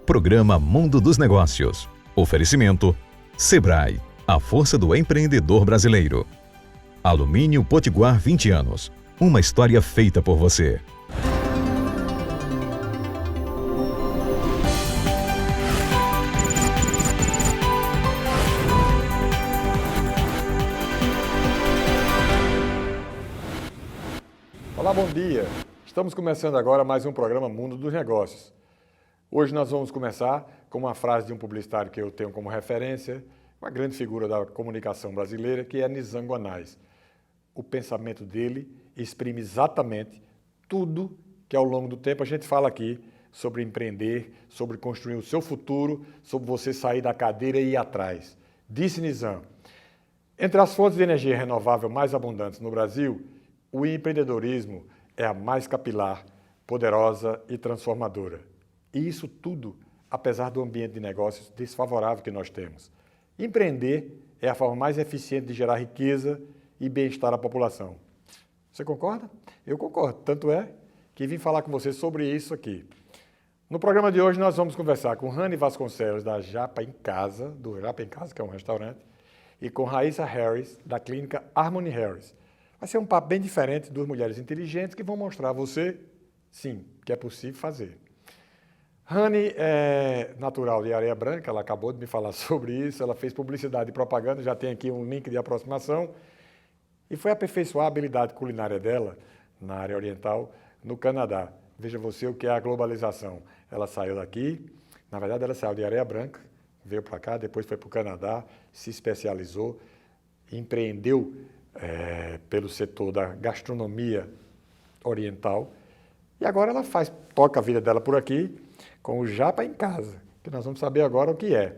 Programa Mundo dos Negócios. Oferecimento Sebrae, a força do empreendedor brasileiro. Alumínio Potiguar 20 anos. Uma história feita por você. Olá, bom dia. Estamos começando agora mais um programa Mundo dos Negócios. Hoje nós vamos começar com uma frase de um publicitário que eu tenho como referência, uma grande figura da comunicação brasileira, que é Nizam Anais. O pensamento dele exprime exatamente tudo que ao longo do tempo a gente fala aqui sobre empreender, sobre construir o seu futuro, sobre você sair da cadeira e ir atrás. Disse Nizam: entre as fontes de energia renovável mais abundantes no Brasil, o empreendedorismo é a mais capilar, poderosa e transformadora. E isso tudo, apesar do ambiente de negócios desfavorável que nós temos. Empreender é a forma mais eficiente de gerar riqueza e bem-estar à população. Você concorda? Eu concordo. Tanto é que vim falar com você sobre isso aqui. No programa de hoje nós vamos conversar com Rani Vasconcelos, da Japa em Casa, do Japa em Casa, que é um restaurante, e com Raíssa Harris, da clínica Harmony Harris. Vai ser um papo bem diferente, duas mulheres inteligentes que vão mostrar a você, sim, que é possível fazer. Rani é natural de Areia Branca, ela acabou de me falar sobre isso, ela fez publicidade e propaganda, já tem aqui um link de aproximação, e foi aperfeiçoar a habilidade culinária dela, na área oriental, no Canadá. Veja você o que é a globalização. Ela saiu daqui, na verdade ela saiu de Areia Branca, veio para cá, depois foi para o Canadá, se especializou, empreendeu pelo setor da gastronomia oriental, e agora ela toca a vida dela por aqui, com o Japa em Casa, que nós vamos saber agora o que é.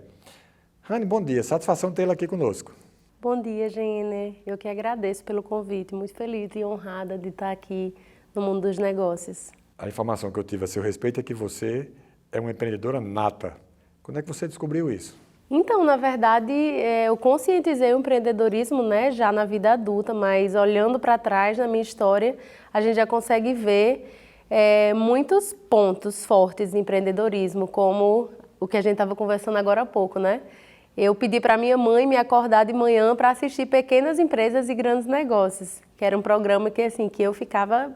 Rani, bom dia, satisfação tê-la aqui conosco. Bom dia, Gene. Eu que agradeço pelo convite, muito feliz e honrada de estar aqui no mundo dos negócios. A informação que eu tive a seu respeito é que você é uma empreendedora nata. Quando é que você descobriu isso? Então, na verdade, eu conscientizei o empreendedorismo, né, já na vida adulta, mas olhando para trás na minha história, a gente já consegue ver muitos pontos fortes de empreendedorismo, como o que a gente estava conversando agora há pouco, né? Eu pedi para minha mãe me acordar de manhã para assistir Pequenas Empresas e Grandes Negócios, que era um programa que eu ficava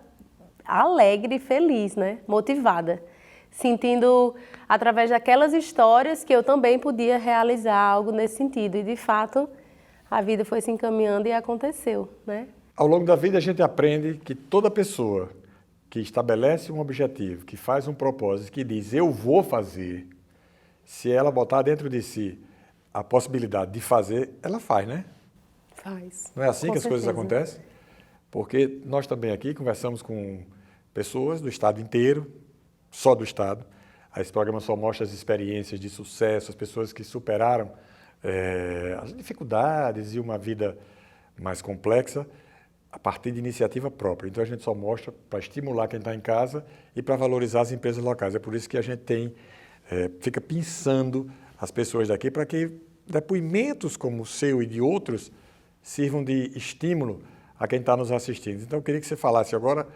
alegre e feliz, né? Motivada, sentindo através daquelas histórias que eu também podia realizar algo nesse sentido. E de fato, a vida foi se encaminhando e aconteceu, né? Ao longo da vida a gente aprende que toda pessoa que estabelece um objetivo, que faz um propósito, que diz eu vou fazer, se ela botar dentro de si a possibilidade de fazer, ela faz, né? Faz. Não é assim Com que as coisas certeza. acontecem? Porque nós também aqui conversamos com pessoas do estado inteiro, só do estado. Esse programa só mostra as experiências de sucesso, as pessoas que superaram as dificuldades e uma vida mais complexa a partir de iniciativa própria. Então a gente só mostra para estimular quem está em casa e para valorizar as empresas locais. É por isso que a gente fica pensando as pessoas daqui para que depoimentos como o seu e de outros sirvam de estímulo a quem está nos assistindo. Então eu queria que você falasse agora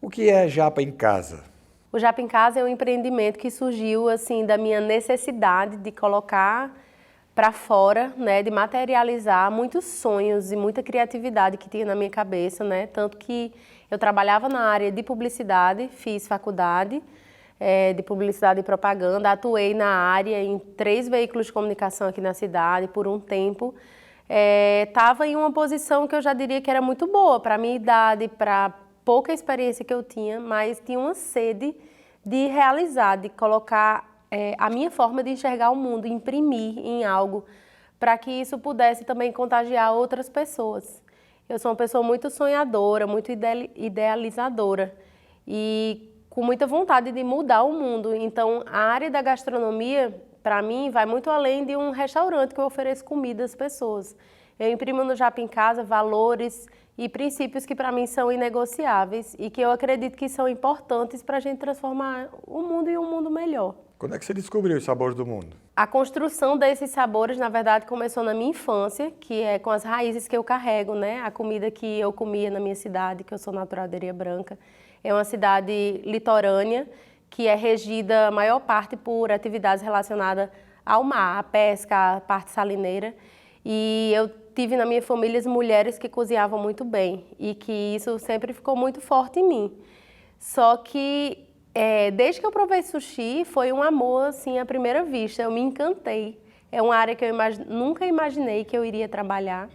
o que é Japa em Casa. O Japa em Casa é um empreendimento que surgiu assim da minha necessidade de colocar para fora, né, de materializar muitos sonhos e muita criatividade que tinha na minha cabeça, né, tanto que eu trabalhava na área de publicidade, fiz faculdade de publicidade e propaganda, atuei na área em 3 veículos de comunicação aqui na cidade por um tempo, estava em uma posição que eu já diria que era muito boa para a minha idade, para pouca experiência que eu tinha, mas tinha uma sede de realizar, de colocar a minha forma de enxergar o mundo, imprimir em algo, para que isso pudesse também contagiar outras pessoas. Eu sou uma pessoa muito sonhadora, muito idealizadora e com muita vontade de mudar o mundo. Então, a área da gastronomia, para mim, vai muito além de um restaurante que eu ofereço comida às pessoas. Eu imprimo no Japa em Casa valores e princípios que para mim são inegociáveis e que eu acredito que são importantes para a gente transformar o mundo em um mundo melhor. Quando é que você descobriu os sabores do mundo? A construção desses sabores, na verdade, começou na minha infância, que é com as raízes que eu carrego, né? A comida que eu comia na minha cidade, que eu sou natural de Areia Branca, é uma cidade litorânea que é regida a maior parte por atividades relacionadas ao mar, a pesca, a parte salineira. E eu tive na minha família as mulheres que cozinhavam muito bem e que isso sempre ficou muito forte em mim. Só que desde que eu provei sushi, foi um amor assim à primeira vista, eu me encantei. É uma área que eu nunca imaginei que eu iria trabalhar.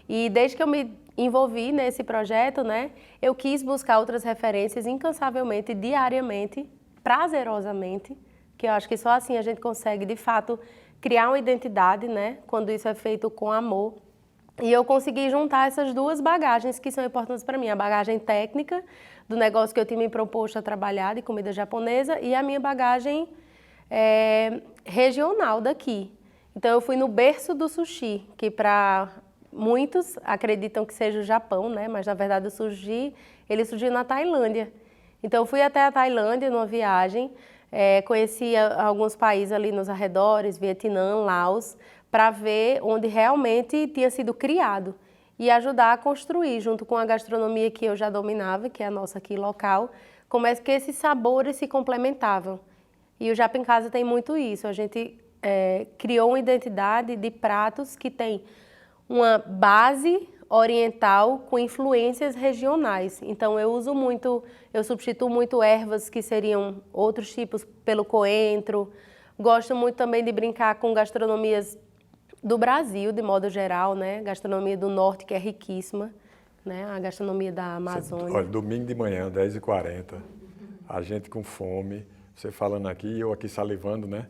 E desde que eu me envolvi nesse projeto, né, eu quis buscar outras referências incansavelmente, diariamente, prazerosamente, que eu acho que só assim a gente consegue, de fato, criar uma identidade, né, quando isso é feito com amor. E eu consegui juntar essas duas bagagens que são importantes para mim, a bagagem técnica do negócio que eu tinha me proposto a trabalhar, de comida japonesa, e a minha bagagem regional daqui. Então eu fui no berço do sushi, que para muitos acreditam que seja o Japão, né? Mas na verdade o sushi, ele surgiu na Tailândia. Então eu fui até a Tailândia numa viagem, conheci alguns países ali nos arredores, Vietnã, Laos, para ver onde realmente tinha sido criado e ajudar a construir, junto com a gastronomia que eu já dominava, que é a nossa aqui local, como é que esses sabores se complementavam. E o Japa em Casa tem muito isso, a gente criou uma identidade de pratos que tem uma base oriental com influências regionais. Então eu substituo muito ervas que seriam outros tipos pelo coentro. Gosto muito também de brincar com gastronomias do Brasil, de modo geral, né? Gastronomia do norte, que é riquíssima, né? A gastronomia da Amazônia. Olha, domingo de manhã, 10h40, a gente com fome, você falando aqui e eu aqui salivando, né?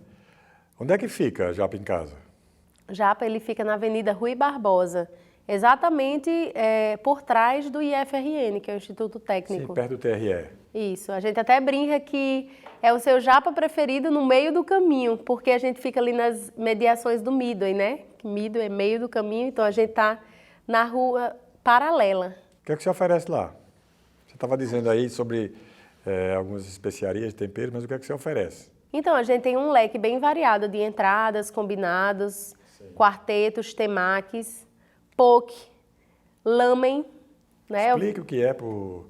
Onde é que fica Japa em Casa? Japa, ele fica na Avenida Rui Barbosa, exatamente por trás do IFRN, que é o Instituto Técnico. Sim, perto do TRE. Isso, a gente até brinca que é o seu japa preferido no meio do caminho, porque a gente fica ali nas mediações do Midway, né? Midway é meio do caminho, então a gente está na rua paralela. O que é que você oferece lá? Você estava dizendo aí sobre algumas especiarias, temperos, mas o que é que você oferece? Então, a gente tem um leque bem variado de entradas, combinados, quartetos, temakis, poke, lamen. Né? Explique o que é para o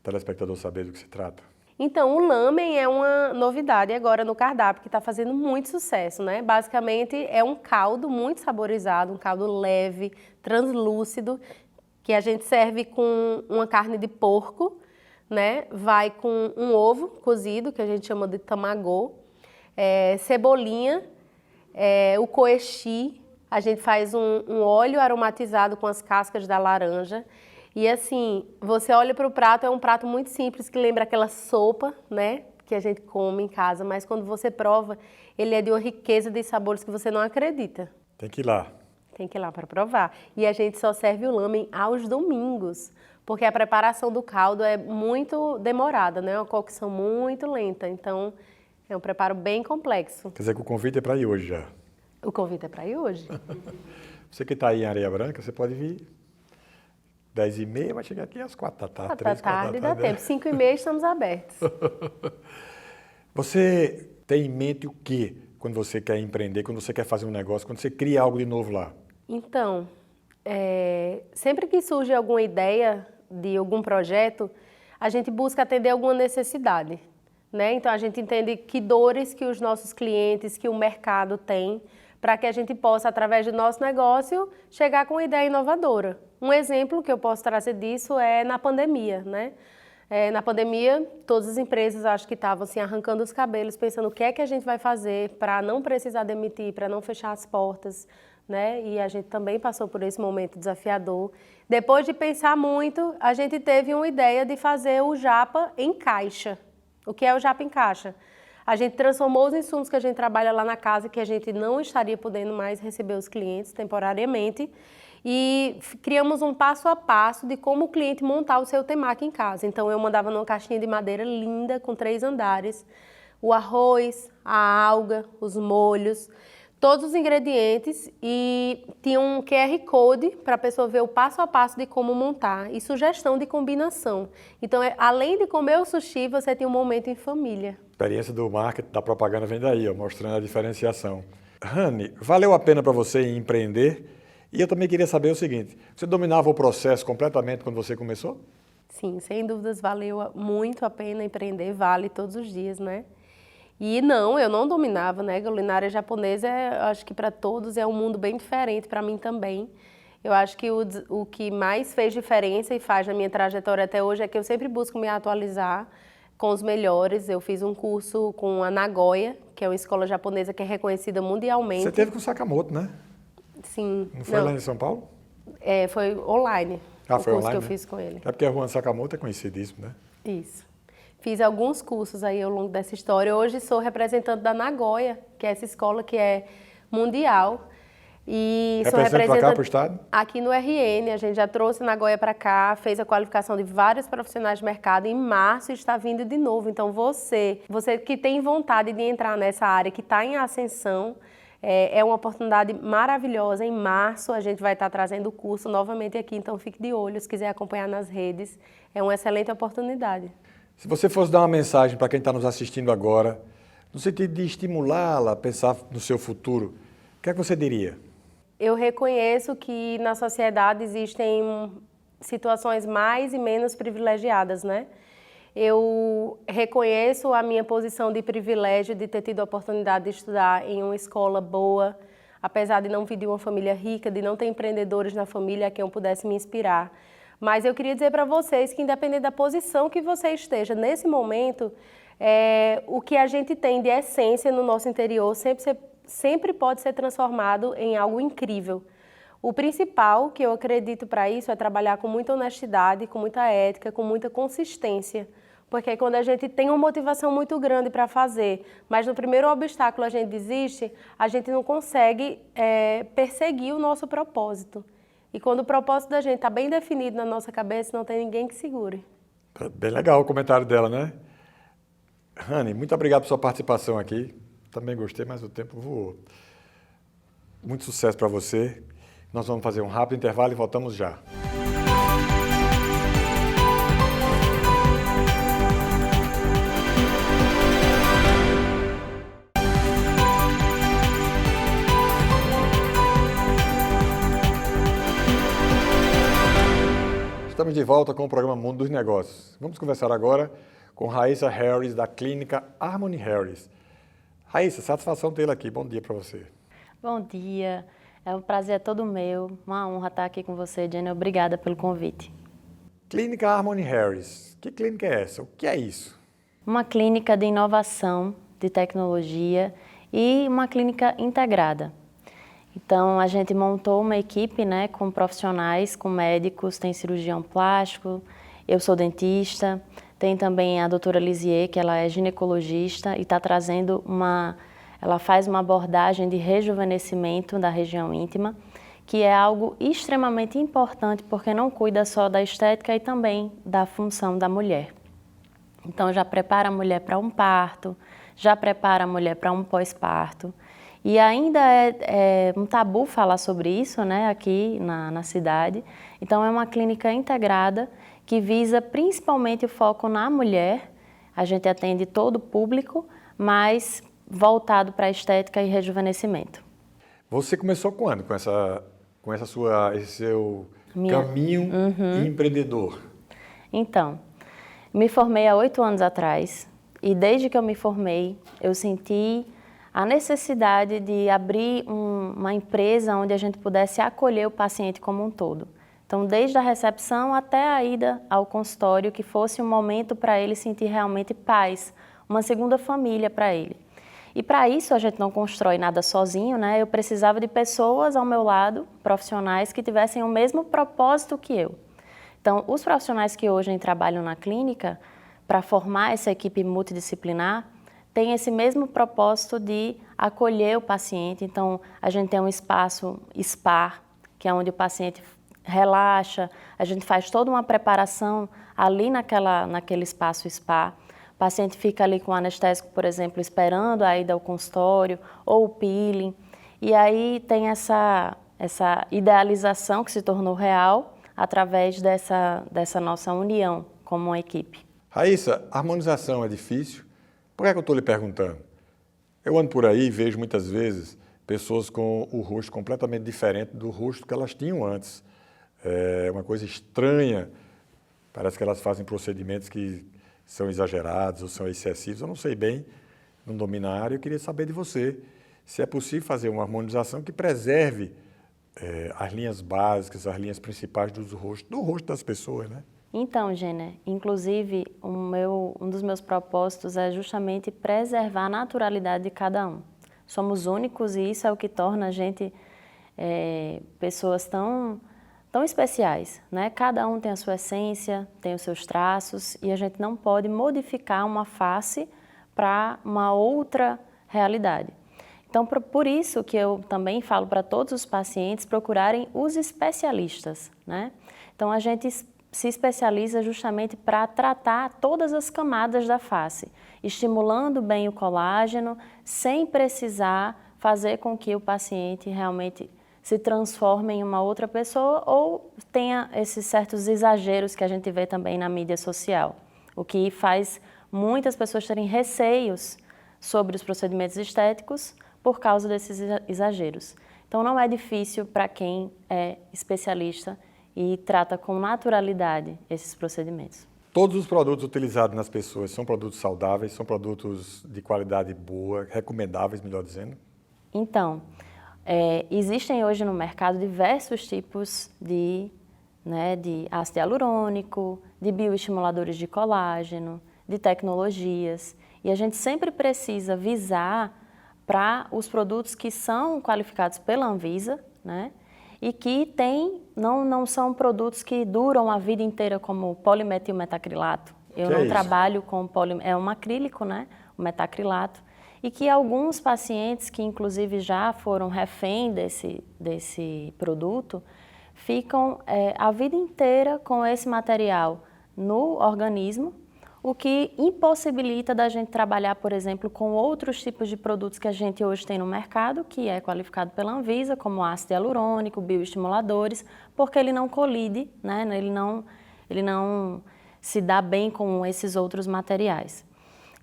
telespectador saber do que se trata. Então, o lamen é uma novidade agora no cardápio, que está fazendo muito sucesso, né? Basicamente, é um caldo muito saborizado, um caldo leve, translúcido, que a gente serve com uma carne de porco, né? Vai com um ovo cozido, que a gente chama de tamagô, cebolinha, o koeshi, a gente faz um óleo aromatizado com as cascas da laranja. E assim, você olha para o prato, é um prato muito simples, que lembra aquela sopa, né, que a gente come em casa, mas quando você prova, ele é de uma riqueza de sabores que você não acredita. Tem que ir lá. Tem que ir lá para provar. E a gente só serve o lamen aos domingos, porque a preparação do caldo é muito demorada, né, uma cocção muito lenta, então é um preparo bem complexo. Quer dizer que o convite é para ir hoje já. O convite é para ir hoje. Você que está aí em Areia Branca, você pode vir 10h30, vai chegar aqui às 4 da tarde. 4 da tarde dá tempo, 5h30 estamos abertos. Você tem em mente o quê quando você quer empreender, quando você quer fazer um negócio, quando você cria algo de novo lá? Então, sempre que surge alguma ideia de algum projeto, a gente busca atender alguma necessidade, né? Então, a gente entende que dores que os nossos clientes, que o mercado tem, para que a gente possa, através do nosso negócio, chegar com uma ideia inovadora. Um exemplo que eu posso trazer disso é na pandemia, né? Na pandemia, todas as empresas acho que estavam assim, arrancando os cabelos, pensando o que é que a gente vai fazer para não precisar demitir, para não fechar as portas, né? E a gente também passou por esse momento desafiador. Depois de pensar muito, a gente teve uma ideia de fazer o Japa em caixa. O que é o Japa em caixa? A gente transformou os insumos que a gente trabalha lá na casa, que a gente não estaria podendo mais receber os clientes temporariamente, e criamos um passo a passo de como o cliente montar o seu temaki em casa. Então, eu mandava numa caixinha de madeira linda, com 3 andares, o arroz, a alga, os molhos, todos os ingredientes, e tinha um QR Code para a pessoa ver o passo a passo de como montar e sugestão de combinação. Então, além de comer o sushi, você tem um momento em família. A experiência do marketing, da propaganda vem daí, ó, mostrando a diferenciação. Rani, valeu a pena para você empreender? E eu também queria saber o seguinte, você dominava o processo completamente quando você começou? Sim, sem dúvidas valeu muito a pena empreender, vale todos os dias, né? E não, eu não dominava, né? Culinária japonesa, acho que para todos é um mundo bem diferente, para mim também. Eu acho que o que mais fez diferença e faz na minha trajetória até hoje é que eu sempre busco me atualizar com os melhores. Eu fiz um curso com a Nagoya, que é uma escola japonesa que é reconhecida mundialmente. Você teve com o Sakamoto, né? Sim. Não foi lá em São Paulo? Foi online. Ah, foi o curso online, que eu né? fiz com ele. É porque a Juan Sakamoto é conhecidíssimo, né? Isso. Fiz alguns cursos aí ao longo dessa história. Hoje sou representante da Nagoya, que é essa escola que é mundial. E sou Representante para cá, para o estado? Aqui no RN, a gente já trouxe Nagoya para cá, fez a qualificação de vários profissionais de mercado. Em março está vindo de novo. Então você que tem vontade de entrar nessa área, que está em ascensão, é uma oportunidade maravilhosa. Em março a gente vai estar trazendo o curso novamente aqui, então fique de olho, se quiser acompanhar nas redes. É uma excelente oportunidade. Se você fosse dar uma mensagem para quem está nos assistindo agora, no sentido de estimulá-la a pensar no seu futuro, o que é que você diria? Eu reconheço que na sociedade existem situações mais e menos privilegiadas, né? Eu reconheço a minha posição de privilégio de ter tido a oportunidade de estudar em uma escola boa, apesar de não vir de uma família rica, de não ter empreendedores na família a quem eu pudesse me inspirar. Mas eu queria dizer para vocês que, independente da posição que você esteja nesse momento, o que a gente tem de essência no nosso interior sempre pode ser transformado em algo incrível. O principal que eu acredito para isso é trabalhar com muita honestidade, com muita ética, com muita consistência. Porque quando a gente tem uma motivação muito grande para fazer, mas no primeiro obstáculo a gente desiste, a gente não consegue perseguir o nosso propósito. E quando o propósito da gente está bem definido na nossa cabeça, não tem ninguém que segure. Bem legal o comentário dela, né? Rani, muito obrigado por sua participação aqui. Também gostei, mas o tempo voou. Muito sucesso para você. Nós vamos fazer um rápido intervalo e voltamos já. Estamos de volta com o programa Mundo dos Negócios. Vamos conversar agora com Raíssa Harris, da clínica Harmony Harris. Raíssa, satisfação tê-la aqui. Bom dia para você. Bom dia. É um prazer todo meu. Uma honra estar aqui com você, Jenny. Obrigada pelo convite. Clínica Harmony Harris. Que clínica é essa? O que é isso? Uma clínica de inovação, de tecnologia e uma clínica integrada. Então, a gente montou uma equipe, né, com profissionais, com médicos, tem cirurgião plástico, eu sou dentista, tem também a doutora Lisier, que ela é ginecologista e está trazendo ela faz uma abordagem de rejuvenescimento da região íntima, que é algo extremamente importante porque não cuida só da estética e também da função da mulher. Então, já prepara a mulher para um parto, já prepara a mulher para um pós-parto. E ainda é um tabu falar sobre isso, né, aqui na cidade. Então, é uma clínica integrada que visa principalmente o foco na mulher. A gente atende todo o público, mas voltado para a estética e rejuvenescimento. Você começou quando com esse seu caminho empreendedor? Então, me formei há 8 anos atrás e desde que eu me formei, eu senti a necessidade de abrir uma empresa onde a gente pudesse acolher o paciente como um todo. Então, desde a recepção até a ida ao consultório, que fosse um momento para ele sentir realmente paz, uma segunda família para ele. E para isso a gente não constrói nada sozinho, né? Eu precisava de pessoas ao meu lado, profissionais que tivessem o mesmo propósito que eu. Então, os profissionais que hoje trabalham na clínica, para formar essa equipe multidisciplinar, tem esse mesmo propósito de acolher o paciente. Então, a gente tem um espaço spa, que é onde o paciente relaxa, a gente faz toda uma preparação ali naquele espaço spa. O paciente fica ali com anestésico, por exemplo, esperando a ida ao consultório, ou o peeling. E aí tem essa idealização que se tornou real através dessa nossa união como uma equipe. Raíssa, harmonização é difícil? Por que é que eu estou lhe perguntando? Eu ando por aí e vejo muitas vezes pessoas com o rosto completamente diferente do rosto que elas tinham antes. É uma coisa estranha. Parece que elas fazem procedimentos que são exagerados ou são excessivos. Eu não sei bem, não domino a área. Eu queria saber de você se é possível fazer uma harmonização que preserve as linhas básicas, as linhas principais do rosto das pessoas, né? Então, Jenner, inclusive, um dos meus propósitos é justamente preservar a naturalidade de cada um. Somos únicos e isso é o que torna a gente pessoas tão especiais, né? Cada um tem a sua essência, tem os seus traços e a gente não pode modificar uma face para uma outra realidade. Então, por isso que eu também falo para todos os pacientes procurarem os especialistas, né? Então, a gente se especializa justamente para tratar todas as camadas da face, estimulando bem o colágeno, sem precisar fazer com que o paciente realmente se transforme em uma outra pessoa ou tenha esses certos exageros que a gente vê também na mídia social, o que faz muitas pessoas terem receios sobre os procedimentos estéticos por causa desses exageros. Então, não é difícil para quem é especialista e trata com naturalidade esses procedimentos. Todos os produtos utilizados nas pessoas são produtos saudáveis, são produtos de qualidade boa, recomendáveis, melhor dizendo? Então, existem hoje no mercado diversos tipos de ácido hialurônico, de bioestimuladores de colágeno, de tecnologias, e a gente sempre precisa visar para os produtos que são qualificados pela Anvisa, né? E que não são produtos que duram a vida inteira, como o polimetilmetacrilato. Eu não trabalho com é um acrílico, né? O metacrilato. E que alguns pacientes que inclusive já foram refém desse produto, ficam a vida inteira com esse material no organismo, o que impossibilita da gente trabalhar, por exemplo, com outros tipos de produtos que a gente hoje tem no mercado, que é qualificado pela Anvisa, como ácido hialurônico, bioestimuladores, porque ele não colide, né? Ele não se dá bem com esses outros materiais.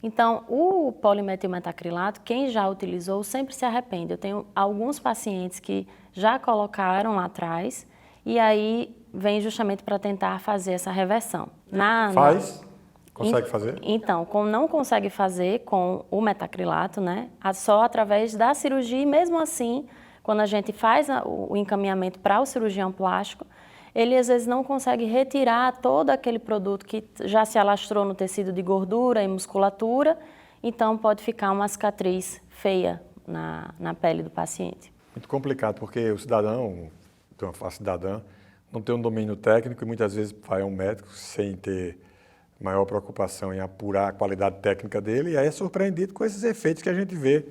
Então, o polimetilmetacrilato, quem já utilizou, sempre se arrepende. Eu tenho alguns pacientes que já colocaram lá atrás e aí vem justamente para tentar fazer essa reversão. Consegue fazer? Então, não consegue fazer com o metacrilato, né? Só através da cirurgia e mesmo assim, quando a gente faz o encaminhamento para o cirurgião plástico, ele às vezes não consegue retirar todo aquele produto que já se alastrou no tecido de gordura e musculatura, então pode ficar uma cicatriz feia na pele do paciente. Muito complicado, porque o cidadão, então a cidadã, não tem um domínio técnico e muitas vezes vai a um médico sem ter maior preocupação em apurar a qualidade técnica dele e aí é surpreendido com esses efeitos que a gente vê.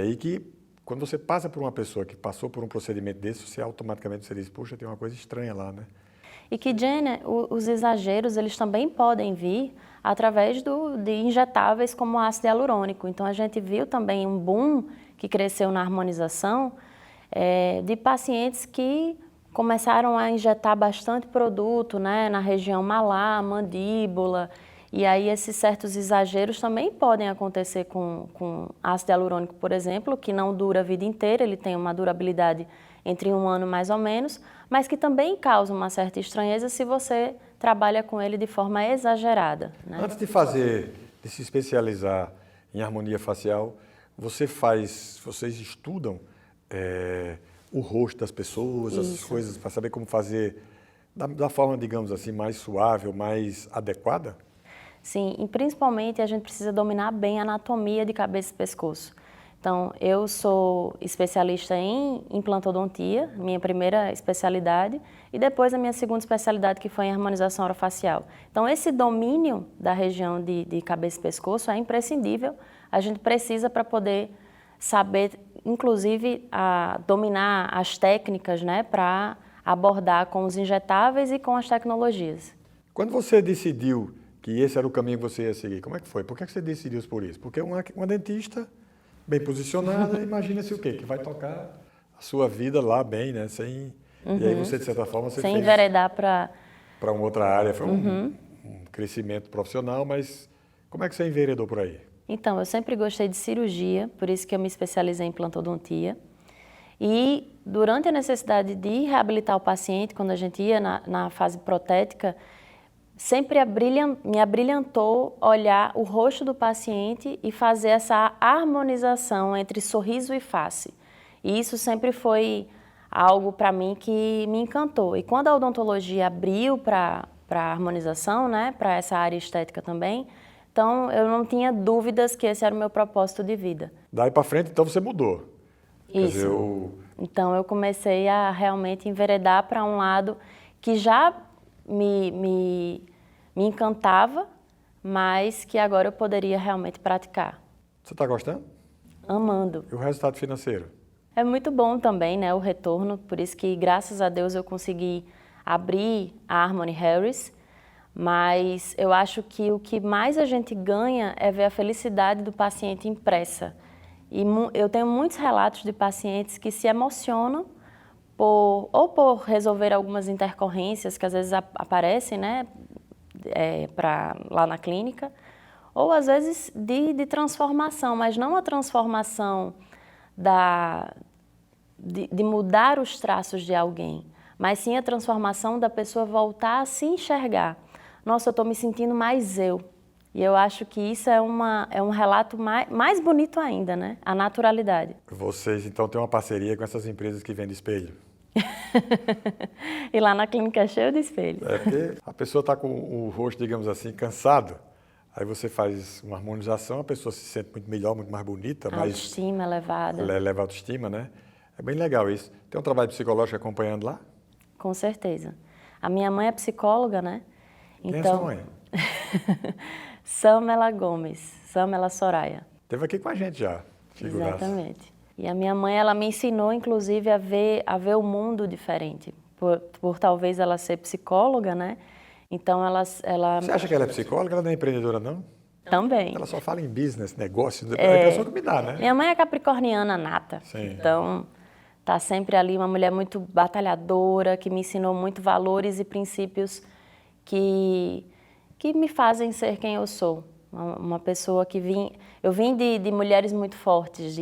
E que quando você passa por uma pessoa que passou por um procedimento desse, você automaticamente diz, poxa, tem uma coisa estranha lá, né? E que, Jenner, os exageros, eles também podem vir através de injetáveis como ácido hialurônico. Então, a gente viu também um boom que cresceu na harmonização de pacientes que começaram a injetar bastante produto, né, na região malar, mandíbula, e aí esses certos exageros também podem acontecer com ácido hialurônico, por exemplo, que não dura a vida inteira, ele tem uma durabilidade entre 1 ano mais ou menos, mas que também causa uma certa estranheza se você trabalha com ele de forma exagerada, né? Antes de se especializar em harmonia facial, vocês estudam o rosto das pessoas, essas coisas, para saber como fazer da forma, digamos assim, mais suave ou mais adequada? Sim, e principalmente a gente precisa dominar bem a anatomia de cabeça e pescoço. Então, eu sou especialista em implantodontia, minha primeira especialidade, e depois a minha segunda especialidade, que foi em harmonização orofacial. Então, esse domínio da região de cabeça e pescoço é imprescindível, a gente precisa para poder saber, inclusive, dominar as técnicas, né, para abordar com os injetáveis e com as tecnologias. Quando você decidiu que esse era o caminho que você ia seguir, como é que foi? Por que você decidiu por isso? Porque uma dentista bem posicionada, imagina-se o quê? Que vai tocar a sua vida lá bem, né? E aí você, de certa forma, sem enveredar para uma outra área. Foi um crescimento profissional, mas como é que você enveredou por aí? Então, eu sempre gostei de cirurgia, por isso que eu me especializei em implantodontia. E durante a necessidade de reabilitar o paciente, quando a gente ia na fase protética, sempre me abrilhantou olhar o rosto do paciente e fazer essa harmonização entre sorriso e face. E isso sempre foi algo para mim que me encantou. E quando a odontologia abriu para a harmonização, né, para essa área estética também, então eu não tinha dúvidas que esse era o meu propósito de vida. Daí para frente, então, você mudou. Isso. Quer dizer, Então eu comecei a realmente enveredar para um lado que já me encantava, mas que agora eu poderia realmente praticar. Você está gostando? Amando. E o resultado financeiro? É muito bom também, né, o retorno, por isso que, graças a Deus, eu consegui abrir a Harmony Harris, mas eu acho que o que mais a gente ganha é ver a felicidade do paciente impressa. E eu tenho muitos relatos de pacientes que se emocionam por resolver algumas intercorrências que às vezes aparecem, né, lá na clínica, ou às vezes de transformação, mas não a transformação de mudar os traços de alguém, mas sim a transformação da pessoa voltar a se enxergar. Nossa, eu estou me sentindo mais eu. E eu acho que isso é um relato mais bonito ainda, né? A naturalidade. Vocês, então, têm uma parceria com essas empresas que vendem espelho? E lá na clínica é cheio de espelhos. É porque a pessoa está com o rosto, digamos assim, cansado. Aí você faz uma harmonização, a pessoa se sente muito melhor, muito mais bonita. Autoestima elevada. Eleva a autoestima, né? É bem legal isso. Tem um trabalho psicológico acompanhando lá? Com certeza. A minha mãe é psicóloga, né? Quem é sua mãe? Samela Gomes, Samela Soraya. Esteve aqui com a gente já. Figuraça. Exatamente. E a minha mãe, ela me ensinou, inclusive, a ver o mundo diferente. Por talvez ela ser psicóloga, né? Então, ela... Você acha que ela é psicóloga? Ela não é empreendedora, não? Também. Ela só fala em business, negócio. É a impressão que me dá, né? Minha mãe é capricorniana nata. Sim. Então, tá sempre ali uma mulher muito batalhadora, que me ensinou muito valores e princípios que me fazem ser quem eu sou. Uma pessoa que eu vim de mulheres muito fortes,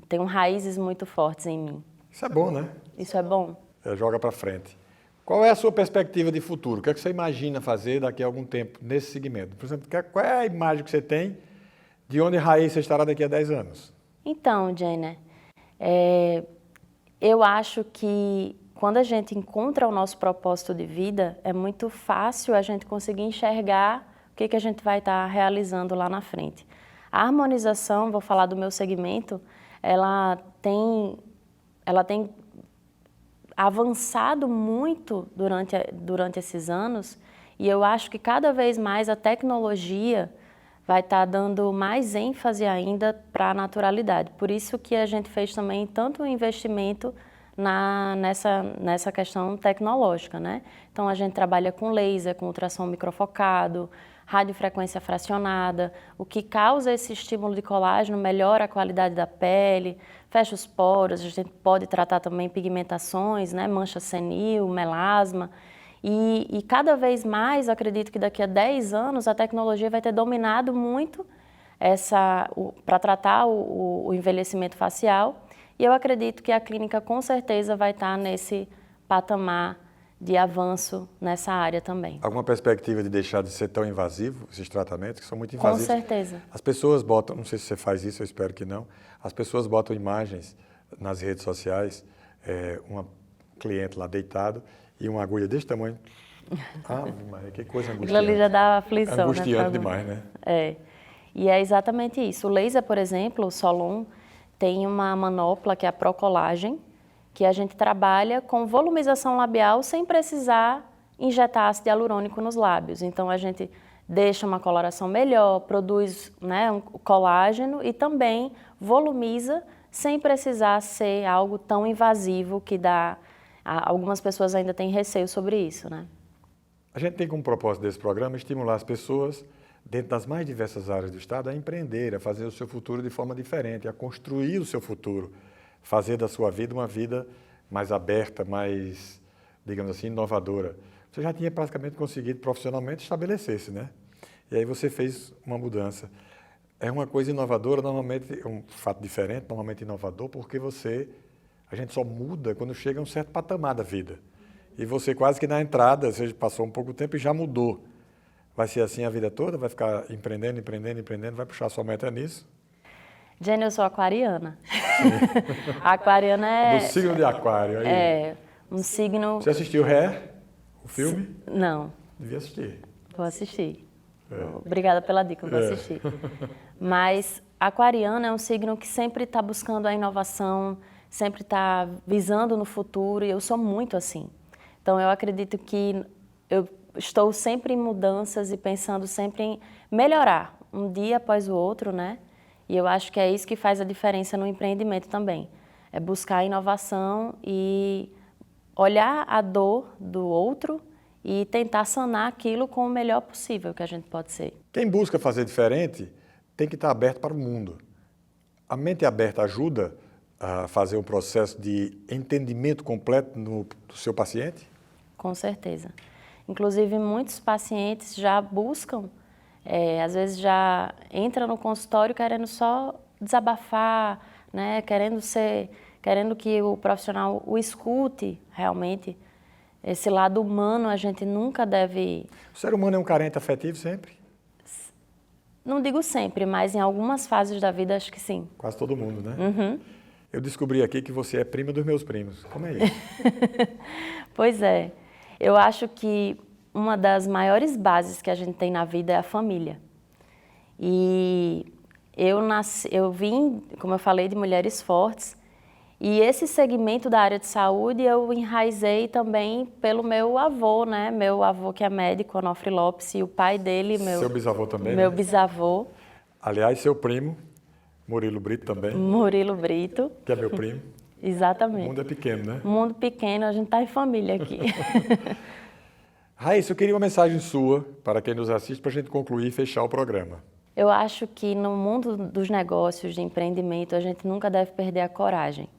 tenho raízes muito fortes em mim. Isso é bom, né? Isso é bom. Joga para frente. Qual é a sua perspectiva de futuro? O que é que você imagina fazer daqui a algum tempo nesse segmento? Por exemplo, qual é a imagem que você tem de onde a Raiz estará daqui a 10 anos? Então, Jenner, eu acho que quando a gente encontra o nosso propósito de vida, é muito fácil a gente conseguir enxergar o que a gente vai estar realizando lá na frente. A harmonização, vou falar do meu segmento, ela tem avançado muito durante esses anos e eu acho que cada vez mais a tecnologia vai estar dando mais ênfase ainda para a naturalidade. Por isso que a gente fez também tanto investimento nessa questão tecnológica, né? Então a gente trabalha com laser, com ultrassom microfocado, radiofrequência fracionada, o que causa esse estímulo de colágeno, melhora a qualidade da pele, fecha os poros, a gente pode tratar também pigmentações, né, mancha senil, melasma, e cada vez mais, acredito que daqui a 10 anos, a tecnologia vai ter dominado muito para tratar o envelhecimento facial, e eu acredito que a clínica com certeza vai estar nesse patamar de avanço nessa área também. Alguma perspectiva de deixar de ser tão invasivo, esses tratamentos, que são muito invasivos? Com certeza. As pessoas botam, não sei se você faz isso, eu espero que não, as pessoas botam imagens nas redes sociais, uma cliente lá deitado e uma agulha desse tamanho. Ah, Maria, que coisa angustiante. Aquilo ali já dá aflição, angustiante né? demais, né? E é exatamente isso. O laser, por exemplo, o Solon, tem uma manopla que é a Procolagem, que a gente trabalha com volumização labial sem precisar injetar ácido hialurônico nos lábios. Então, a gente deixa uma coloração melhor, produz, né, um colágeno e também volumiza sem precisar ser algo tão invasivo que dá... Algumas pessoas ainda têm receio sobre isso, né? A gente tem como propósito desse programa estimular as pessoas, dentro das mais diversas áreas do Estado, a empreender, a fazer o seu futuro de forma diferente, a construir o seu futuro, fazer da sua vida uma vida mais aberta, mais, digamos assim, inovadora. Você já tinha praticamente conseguido profissionalmente estabelecer-se, né? E aí você fez uma mudança. É uma coisa inovadora, normalmente, um fato diferente, normalmente inovador, porque a gente só muda quando chega a um certo patamar da vida. E você quase que na entrada, você passou um pouco tempo e já mudou. Vai ser assim a vida toda? Vai ficar empreendendo, vai puxar sua meta nisso? Jenny, eu sou aquariana. Aquariana é... Do signo de aquário. Aí. É, um signo... Você assistiu Hair, o filme? Não. Devia assistir. Vou assistir. Obrigada pela dica, vou assistir. Mas aquariano é um signo que sempre está buscando a inovação, sempre está visando no futuro, e eu sou muito assim. Então, eu acredito que eu estou sempre em mudanças e pensando sempre em melhorar, um dia após o outro, né? E eu acho que é isso que faz a diferença no empreendimento também. É buscar a inovação e olhar a dor do outro e tentar sanar aquilo com o melhor possível que a gente pode ser. Quem busca fazer diferente tem que estar aberto para o mundo. A mente aberta ajuda a fazer um processo de entendimento completo do seu paciente? Com certeza. Inclusive, muitos pacientes já buscam, às vezes já entra no consultório querendo só desabafar, né? Querendo que o profissional o escute realmente. Esse lado humano a gente nunca deve... O ser humano é um carente afetivo sempre? Não digo sempre, mas em algumas fases da vida acho que sim. Quase todo mundo, né? Uhum. Eu descobri aqui que você é prima dos meus primos. Como é isso? Pois é. Eu acho que uma das maiores bases que a gente tem na vida é a família. E eu vim, como eu falei, de mulheres fortes. E esse segmento da área de saúde eu enraizei também pelo meu avô, né? Meu avô que é médico, Onofre Lopes, e o pai dele, Seu bisavô também? Meu né? bisavô. Aliás, seu primo, Murilo Brito também. Murilo Brito. Que é meu primo. Exatamente. O mundo é pequeno, né? Mundo pequeno, a gente está em família aqui. Raíssa, eu queria uma mensagem sua para quem nos assiste para a gente concluir e fechar o programa. Eu acho que no mundo dos negócios, de empreendimento, a gente nunca deve perder a coragem.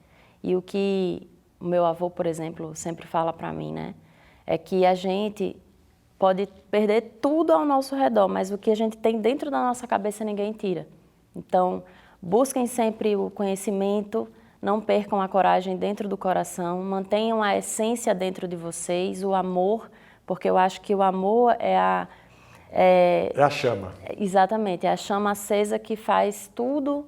E o que o meu avô, por exemplo, sempre fala para mim, né? É que a gente pode perder tudo ao nosso redor, mas o que a gente tem dentro da nossa cabeça ninguém tira. Então, busquem sempre o conhecimento, não percam a coragem dentro do coração, mantenham a essência dentro de vocês, o amor, porque eu acho que o amor é a... É a chama. Exatamente, é a chama acesa que faz tudo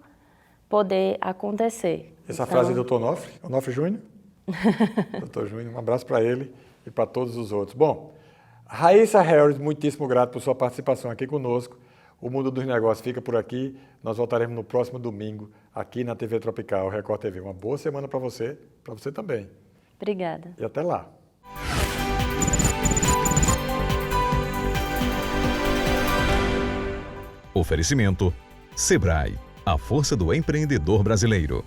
poder acontecer. Essa frase é do Dr. Onofre Júnior? Dr. Júnior, um abraço para ele e para todos os outros. Bom, Raíssa Harris, muitíssimo grato por sua participação aqui conosco. O Mundo dos Negócios fica por aqui. Nós voltaremos no próximo domingo aqui na TV Tropical, Record TV. Uma boa semana para você também. Obrigada. E até lá. Oferecimento Sebrae, a força do empreendedor brasileiro.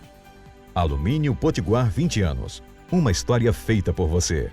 Alumínio Potiguar 20 anos, uma história feita por você.